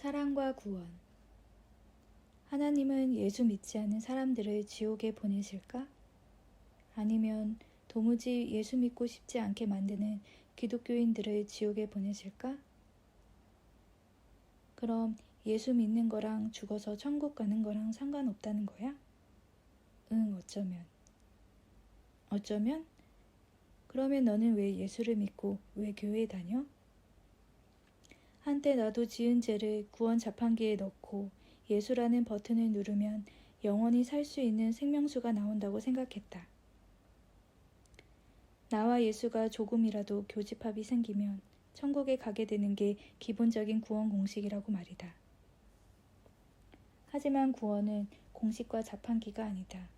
사랑과 구원. 하나님은 예수 믿지 않는 사람들을 지옥에 보내실까? 아니면 도무지 예수 믿고 싶지 않게 만드는 기독교인들을 지옥에 보내실까? 그럼 예수 믿는 거랑 죽어서 천국 가는 거랑 상관없다는 거야? 응, 어쩌면. 어쩌면? 그러면 너는 왜 예수를 믿고 왜 교회에 다녀? 한때 나도 지은 죄를 구원 자판기에 넣고 예수라는 버튼을 누르면 영원히 살 수 있는 생명수가 나온다고 생각했다. 나와 예수가 조금이라도 교집합이 생기면 천국에 가게 되는 게 기본적인 구원 공식이라고 말이다. 하지만 구원은 공식과 자판기가 아니다.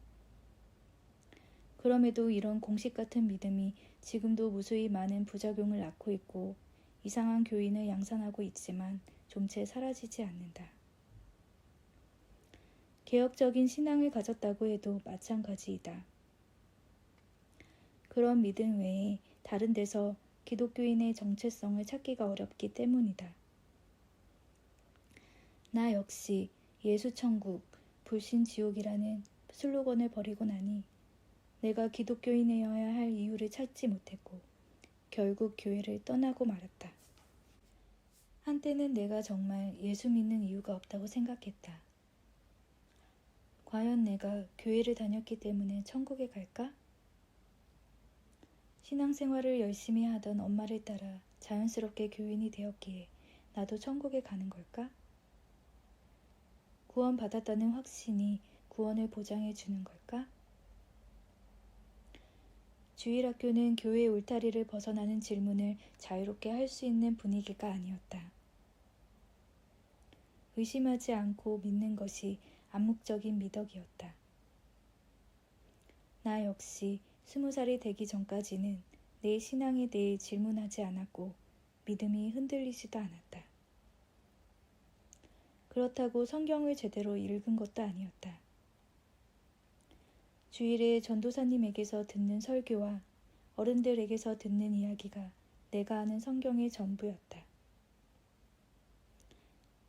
그럼에도 이런 공식 같은 믿음이 지금도 무수히 많은 부작용을 낳고 있고 이상한 교인을 양산하고 있지만 좀채 사라지지 않는다. 개혁적인 신앙을 가졌다고 해도 마찬가지이다. 그런 믿음 외에 다른 데서 기독교인의 정체성을 찾기가 어렵기 때문이다. 나 역시 예수천국, 불신지옥이라는 슬로건을 버리고 나니 내가 기독교인이어야 할 이유를 찾지 못했고 결국 교회를 떠나고 말았다. 한때는 내가 정말 예수 믿는 이유가 없다고 생각했다. 과연 내가 교회를 다녔기 때문에 천국에 갈까? 신앙생활을 열심히 하던 엄마를 따라 자연스럽게 교인이 되었기에 나도 천국에 가는 걸까? 구원받았다는 확신이 구원을 보장해 주는 걸까? 주일학교는 교회의 울타리를 벗어나는 질문을 자유롭게 할 수 있는 분위기가 아니었다. 의심하지 않고 믿는 것이 암묵적인 미덕이었다. 나 역시 20살이 되기 전까지는 내 신앙에 대해 질문하지 않았고 믿음이 흔들리지도 않았다. 그렇다고 성경을 제대로 읽은 것도 아니었다. 주일에 전도사님에게서 듣는 설교와 어른들에게서 듣는 이야기가 내가 아는 성경의 전부였다.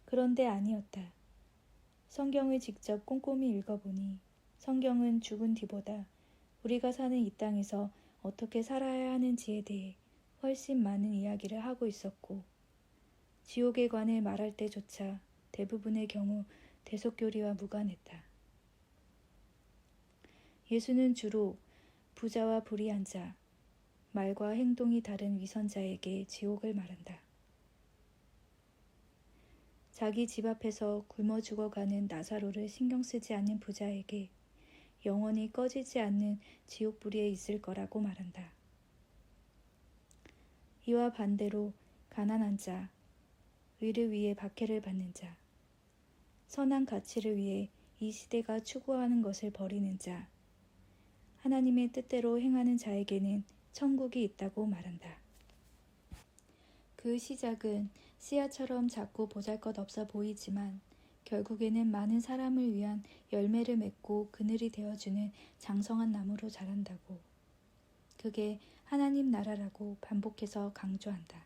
그런데 아니었다. 성경을 직접 꼼꼼히 읽어보니 성경은 죽은 뒤보다 우리가 사는 이 땅에서 어떻게 살아야 하는지에 대해 훨씬 많은 이야기를 하고 있었고 지옥에 관해 말할 때조차 대부분의 경우 대속교리와 무관했다. 예수는 주로 부자와 불의한 자, 말과 행동이 다른 위선자에게 지옥을 말한다. 자기 집 앞에서 굶어 죽어가는 나사로를 신경 쓰지 않는 부자에게 영원히 꺼지지 않는 지옥불이에 있을 거라고 말한다. 이와 반대로 가난한 자, 의를 위해 박해를 받는 자, 선한 가치를 위해 이 시대가 추구하는 것을 버리는 자, 하나님의 뜻대로 행하는 자에게는 천국이 있다고 말한다. 그 시작은 씨앗처럼 작고 보잘것없어 보이지만 결국에는 많은 사람을 위한 열매를 맺고 그늘이 되어주는 장성한 나무로 자란다고. 그게 하나님 나라라고 반복해서 강조한다.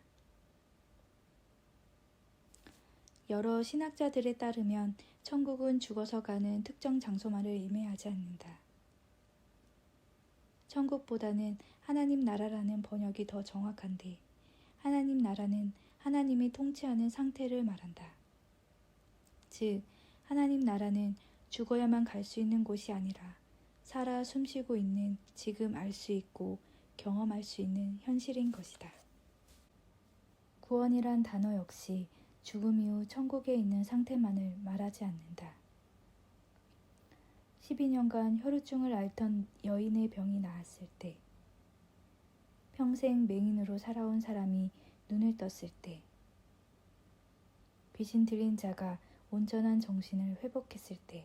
여러 신학자들에 따르면 천국은 죽어서 가는 특정 장소만을 의미하지 않는다. 천국보다는 하나님 나라라는 번역이 더 정확한데 하나님 나라는 하나님이 통치하는 상태를 말한다. 즉, 하나님 나라는 죽어야만 갈 수 있는 곳이 아니라 살아 숨쉬고 있는 지금 알 수 있고 경험할 수 있는 현실인 것이다. 구원이란 단어 역시 죽음 이후 천국에 있는 상태만을 말하지 않는다. 12년간 혈우증을 앓던 여인의 병이 나았을 때, 평생 맹인으로 살아온 사람이 눈을 떴을 때, 귀신 들린 자가 온전한 정신을 회복했을 때,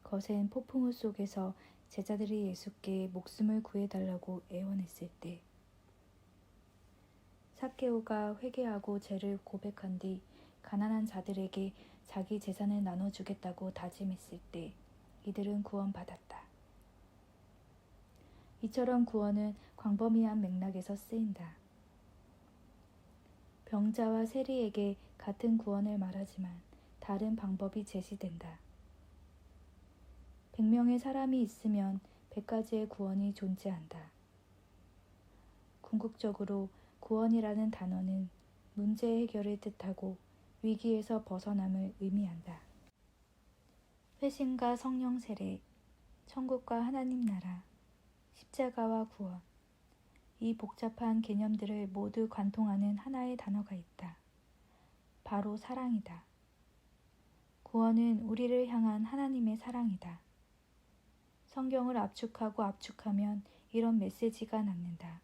거센 폭풍우 속에서 제자들이 예수께 목숨을 구해달라고 애원했을 때, 삭개오가 회개하고 죄를 고백한 뒤 가난한 자들에게 자기 재산을 나눠주겠다고 다짐했을 때 이들은 구원받았다. 이처럼 구원은 광범위한 맥락에서 쓰인다. 병자와 세리에게 같은 구원을 말하지만 다른 방법이 제시된다. 100명의 사람이 있으면 100가지의 구원이 존재한다. 궁극적으로 구원이라는 단어는 문제 해결을 뜻하고 위기에서 벗어남을 의미한다. 회심과 성령 세례, 천국과 하나님 나라, 십자가와 구원. 이 복잡한 개념들을 모두 관통하는 하나의 단어가 있다. 바로 사랑이다. 구원은 우리를 향한 하나님의 사랑이다. 성경을 압축하고 압축하면 이런 메시지가 남는다.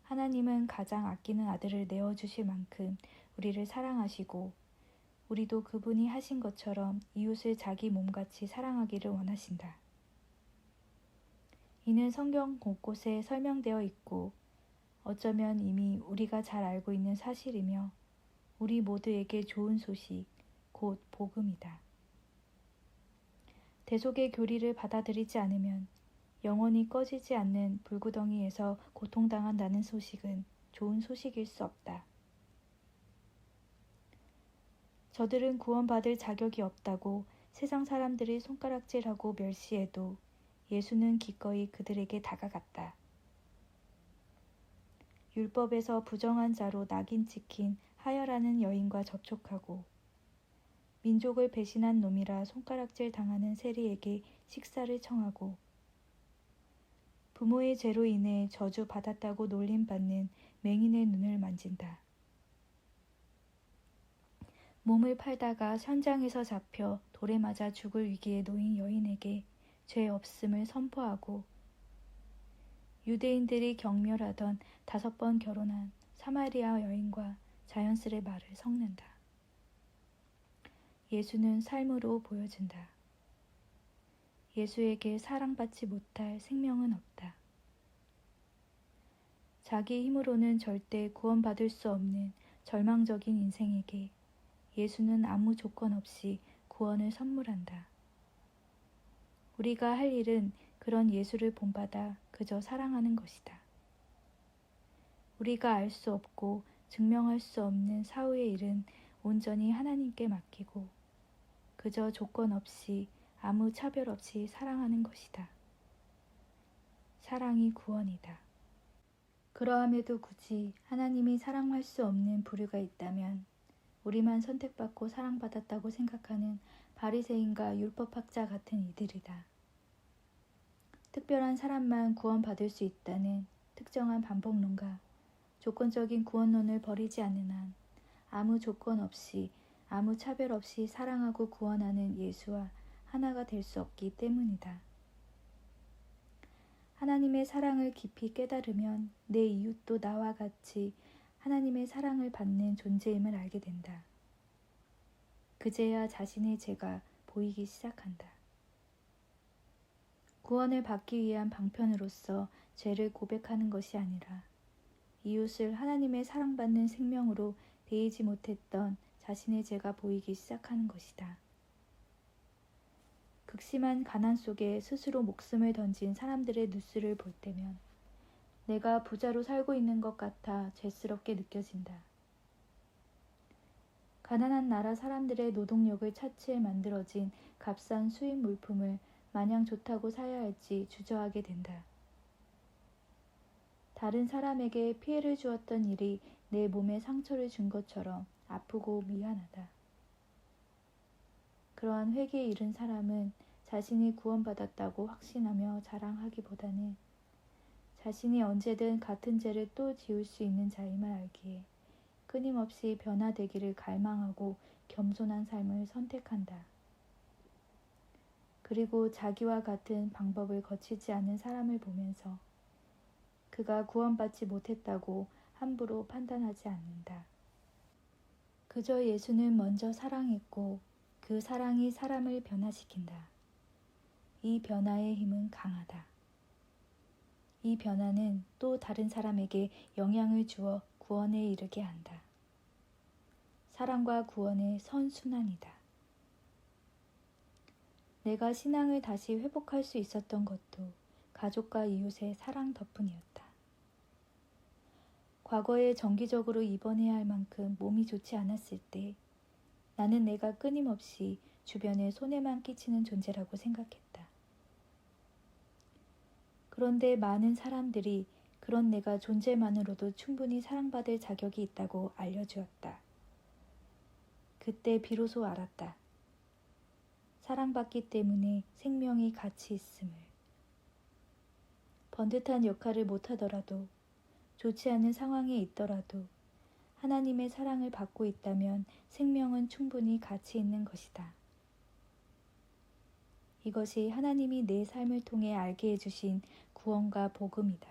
하나님은 가장 아끼는 아들을 내어주실 만큼 우리를 사랑하시고 우리도 그분이 하신 것처럼 이웃을 자기 몸같이 사랑하기를 원하신다. 이는 성경 곳곳에 설명되어 있고 어쩌면 이미 우리가 잘 알고 있는 사실이며 우리 모두에게 좋은 소식, 곧 복음이다. 대속의 교리를 받아들이지 않으면 영원히 꺼지지 않는 불구덩이에서 고통당한다는 소식은 좋은 소식일 수 없다. 저들은 구원받을 자격이 없다고 세상 사람들이 손가락질하고 멸시해도 예수는 기꺼이 그들에게 다가갔다. 율법에서 부정한 자로 낙인 찍힌 하여라는 여인과 접촉하고 민족을 배신한 놈이라 손가락질 당하는 세리에게 식사를 청하고 부모의 죄로 인해 저주받았다고 놀림받는 맹인의 눈을 만진다. 몸을 팔다가 현장에서 잡혀 돌에 맞아 죽을 위기에 놓인 여인에게 죄 없음을 선포하고 유대인들이 경멸하던 5번 결혼한 사마리아 여인과 자연스레 말을 섞는다. 예수는 삶으로 보여준다. 예수에게 사랑받지 못할 생명은 없다. 자기 힘으로는 절대 구원받을 수 없는 절망적인 인생에게 예수는 아무 조건 없이 구원을 선물한다. 우리가 할 일은 그런 예수를 본받아 그저 사랑하는 것이다. 우리가 알 수 없고 증명할 수 없는 사후의 일은 온전히 하나님께 맡기고 그저 조건 없이 아무 차별 없이 사랑하는 것이다. 사랑이 구원이다. 그러함에도 굳이 하나님이 사랑할 수 없는 부류가 있다면 우리만 선택받고 사랑받았다고 생각하는 바리새인과 율법학자 같은 이들이다. 특별한 사람만 구원받을 수 있다는 특정한 반복론과 조건적인 구원론을 버리지 않는 한 아무 조건 없이 아무 차별 없이 사랑하고 구원하는 예수와 하나가 될 수 없기 때문이다. 하나님의 사랑을 깊이 깨달으면 내 이웃도 나와 같이 하나님의 사랑을 받는 존재임을 알게 된다. 그제야 자신의 죄가 보이기 시작한다. 구원을 받기 위한 방편으로서 죄를 고백하는 것이 아니라 이웃을 하나님의 사랑받는 생명으로 대하지 못했던 자신의 죄가 보이기 시작하는 것이다. 극심한 가난 속에 스스로 목숨을 던진 사람들의 뉴스를 볼 때면 내가 부자로 살고 있는 것 같아 죄스럽게 느껴진다. 가난한 나라 사람들의 노동력을 차치해 만들어진 값싼 수입 물품을 마냥 좋다고 사야 할지 주저하게 된다. 다른 사람에게 피해를 주었던 일이 내 몸에 상처를 준 것처럼 아프고 미안하다. 그러한 회개에 이른 사람은 자신이 구원받았다고 확신하며 자랑하기보다는 자신이 언제든 같은 죄를 또 지을 수 있는 자임을 알기에 끊임없이 변화되기를 갈망하고 겸손한 삶을 선택한다. 그리고 자기와 같은 방법을 거치지 않은 사람을 보면서 그가 구원받지 못했다고 함부로 판단하지 않는다. 그저 예수는 먼저 사랑했고 그 사랑이 사람을 변화시킨다. 이 변화의 힘은 강하다. 이 변화는 또 다른 사람에게 영향을 주어 구원에 이르게 한다. 사랑과 구원의 선순환이다. 내가 신앙을 다시 회복할 수 있었던 것도 가족과 이웃의 사랑 덕분이었다. 과거에 정기적으로 입원해야 할 만큼 몸이 좋지 않았을 때 나는 내가 끊임없이 주변에 손해만 끼치는 존재라고 생각했다. 그런데 많은 사람들이 그런 내가 존재만으로도 충분히 사랑받을 자격이 있다고 알려주었다. 그때 비로소 알았다. 사랑받기 때문에 생명이 가치 있음을. 번듯한 역할을 못하더라도, 좋지 않은 상황에 있더라도 하나님의 사랑을 받고 있다면 생명은 충분히 가치 있는 것이다. 이것이 하나님이 내 삶을 통해 알게 해주신 구원과 복음이다.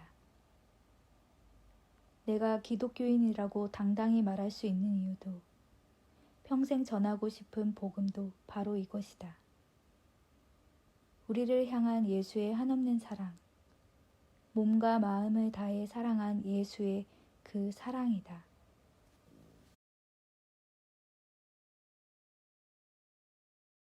내가 기독교인이라고 당당히 말할 수 있는 이유도, 평생 전하고 싶은 복음도 바로 이것이다. 우리를 향한 예수의 한없는 사랑, 몸과 마음을 다해 사랑한 예수의 그 사랑이다.